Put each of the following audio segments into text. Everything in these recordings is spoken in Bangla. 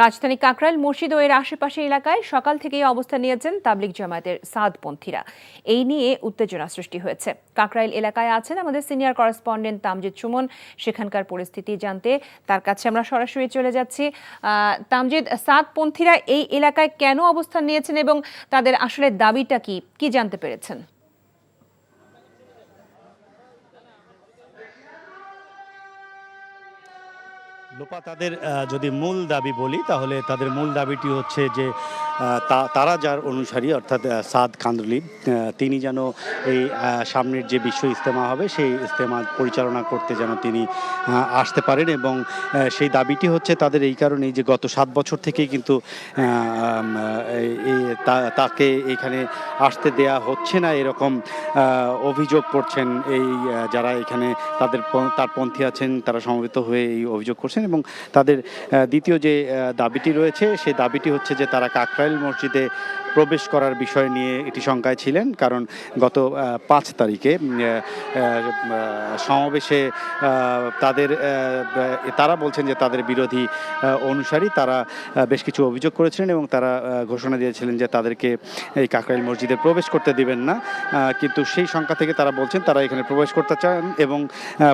রাজধানী কাকরাইল মসজিদ ও এর আশেপাশে এলাকায় সকাল থেকেই অবস্থান নিয়েছেন তাবলিগ জামায়াতের সাদপন্থীরা। এই নিয়ে উত্তেজনা সৃষ্টি হয়েছে। কাকরাইল এলাকায় আছেন আমাদের সিনিয়র করেসপন্ডেন্ট তামজিদ সুমন। সেখানকার পরিস্থিতি জানতে তার কাছে আমরা সরাসরি চলে যাচ্ছি। তামজিদ, সাদপন্থীরা এই এলাকায় কেন অবস্থান নিয়েছেন এবং তাদের আসলে দাবিটা কি জানতে পেরেছেন? লোপা, তাদের যদি মূল দাবি বলি তাহলে তাদের মূল দাবিটি হচ্ছে যে তারা যার অনুসারী অর্থাৎ সাদ কান্দুলি তিনি যেন এই সামনের যে বিশ্ব ইজতেমা হবে সেই ইজতেমা পরিচালনা করতে যেন তিনি আসতে পারেন। এবং সেই দাবিটি হচ্ছে তাদের এই কারণেই যে গত 7 বছর থেকেই কিন্তু তাকে এখানে আসতে দেয়া হচ্ছে না, এরকম অভিযোগ করছেন এই যারা এখানে তার পন্থী আছেন তারা সমবেত হয়ে এই অভিযোগ করছেন। এবং তাদের দ্বিতীয় যে দাবিটি রয়েছে সেই দাবিটি হচ্ছে যে তারা কাকরাইল মসজিদে প্রবেশ করার বিষয় নিয়ে এটি শঙ্কায় ছিলেন, কারণ গত 5 তারিখে সমাবেশে তারা বলছেন যে তাদের বিরোধী অনুসারী তারা বেশ কিছু অভিযোগ করেছিলেন এবং তারা ঘোষণা দিয়েছিলেন যে তাদেরকে এই কাকরাইল মসজিদে প্রবেশ করতে দিবেন না। কিন্তু সেই শঙ্কা থেকে তারা বলছেন তারা এখানে প্রবেশ করতে চান এবং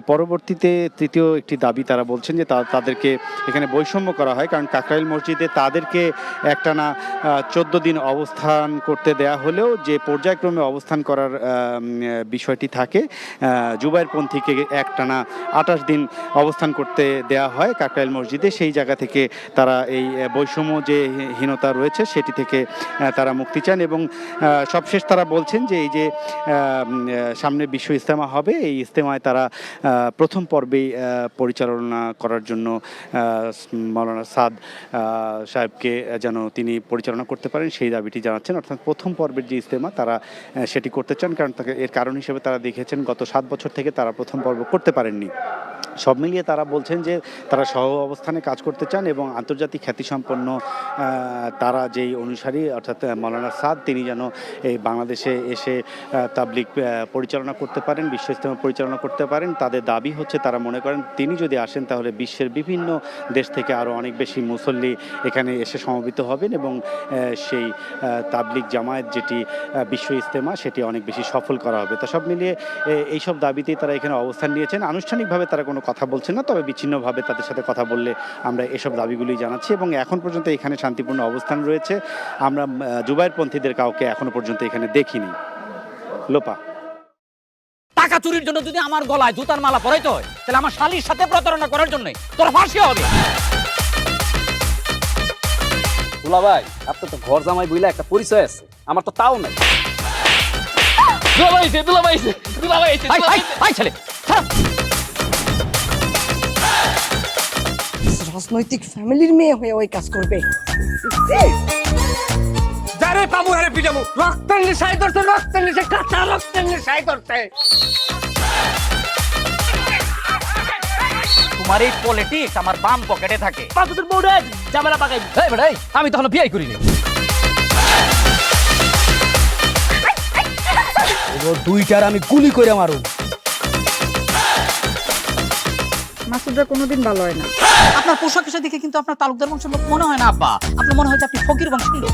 পরবর্তীতে তৃতীয় একটি দাবি তারা বলছেন যে তাদেরকে এখানে বৈষম্য করা হয়, কারণ কাকরাইল মসজিদে তাদেরকে একটানা 14 দিন অবস্থান করতে দেয়া হলেও যে পর্যায়ক্রমে অবস্থান করার বিষয়টি থাকে, জুবাইরপন্থীকে একটানা 28 দিন অবস্থান করতে দেয়া হয় কাকরাইল মসজিদে। সেই জায়গা থেকে তারা এই বৈষম্য যে হীনতা রয়েছে সেটি থেকে তারা মুক্তি চান। এবং সবশেষ তারা বলছেন যে এই যে সামনে বিশ্ব ইজতেমা হবে, এই ইজতেমায় তারা প্রথম পর্বেই পরিচালনা করার জন্য মাওলানা সাদ সাহেবকে যেন তিনি পরিচালনা করতে পারেন সেই দাবিটি জানাচ্ছেন। অর্থাৎ প্রথম পর্বের যে ইজতেমা তারা সেটি করতে চান, কারণ এর কারণ হিসেবে তারা দেখেছেন গত 7 বছর থেকে তারা প্রথম পর্ব করতে পারেননি। সব মিলিয়ে তারা বলছেন যে তারা সহ অবস্থানে কাজ করতে চান এবং আন্তর্জাতিক খ্যাতিসম্পন্ন তারা যেই অনুসারী অর্থাৎ মাওলানা সাদ তিনি যেন এই বাংলাদেশে এসে তাবলিগ পরিচালনা করতে পারেন, বিশ্ব ইজতেমা পরিচালনা করতে পারেন। তাদের দাবি হচ্ছে তারা মনে করেন তিনি যদি আসেন তাহলে বিশ্বের বিভিন্ন দেশ থেকে আরও অনেক বেশি মুসল্লি এখানে এসে সমবেত হবেন এবং সেই তাবলিগ জামায়াত যেটি বিশ্ব ইজতেমা সেটি অনেক বেশি সফল করা হবে। তো সব মিলিয়ে এইসব দাবিতেই তারা এখানে অবস্থান নিয়েছেন। আনুষ্ঠানিকভাবে তারা কোনো কথা বলছেন না, তবে বিচ্ছিন্নভাবে তাদের সাথে কথা বললে আমরা এসব দাবিগুলি জানাচ্ছি এবং এখন পর্যন্ত এখানে শান্তিপূর্ণ অবস্থান রয়েছে। আমরা জুবাইরপন্থীদের কাউকে এখনো পর্যন্ত এখানে দেখিনি। লোপা, টাকা চুরির জন্য যদি আমার গলায় জুতার মালা পরাইতে হয় তাহলে আমার শালীর সাথে প্রতারণা করার জন্য তোর ফাঁসি হবে। দুলা ভাই, আপনার তো ঘর জামাই বইলা একটা পরিচয় আছে, আমার তো তাও নাই। রাজনৈতিক ফ্যামিলির মেয়ে হয়ে ওই কাজ করবে। যারে পাবো হারে পিটাবো, রক্তের নেশায় ধরতে, রক্তের নেশায়, কাঁচা রক্তের নেশায় ধরতে। তোমার এই পলিটিক্স আমার বাম পকেটে থাকে। পাকুদের বউরে জামেলা পাকাই। এই বেটা, আমি তখন বিয়ে করিনি। দুইটার আমি গুলি করে মারু। মাসুদরা কোনোদিন ভালো হয় না। আপনার পোশাক আশাক দেখে কিন্তু আপনার তালুকদার বংশের লোক মনে হয় না আব্বা, আপনার মনে হয় যে আপনি ফকির বংশের লোক।